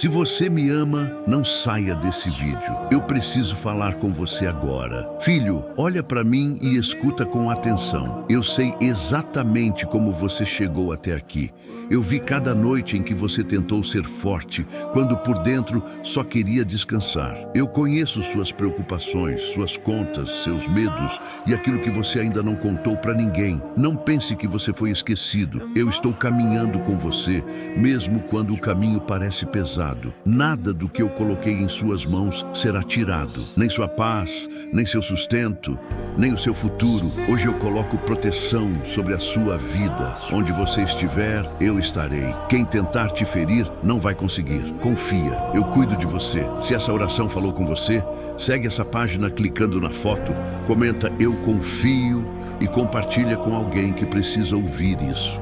Se você me ama, não saia desse vídeo. Eu preciso falar com você agora. Filho, olha para mim e escuta com atenção. Eu sei exatamente como você chegou até aqui. Eu vi cada noite em que você tentou ser forte, quando por dentro só queria descansar. Eu conheço suas preocupações, suas contas, seus medos e aquilo que você ainda não contou para ninguém. Não pense que você foi esquecido. Eu estou caminhando com você, mesmo quando o caminho parece pesado. Nada do que eu coloquei em suas mãos será tirado. Nem sua paz, nem seu sustento, nem o seu futuro. Hoje eu coloco proteção sobre a sua vida. Onde você estiver, eu estarei. Quem tentar te ferir, não vai conseguir. Confia, eu cuido de você. Se essa oração falou com você, segue essa página clicando na foto, comenta "Eu confio" e compartilha com alguém que precisa ouvir isso.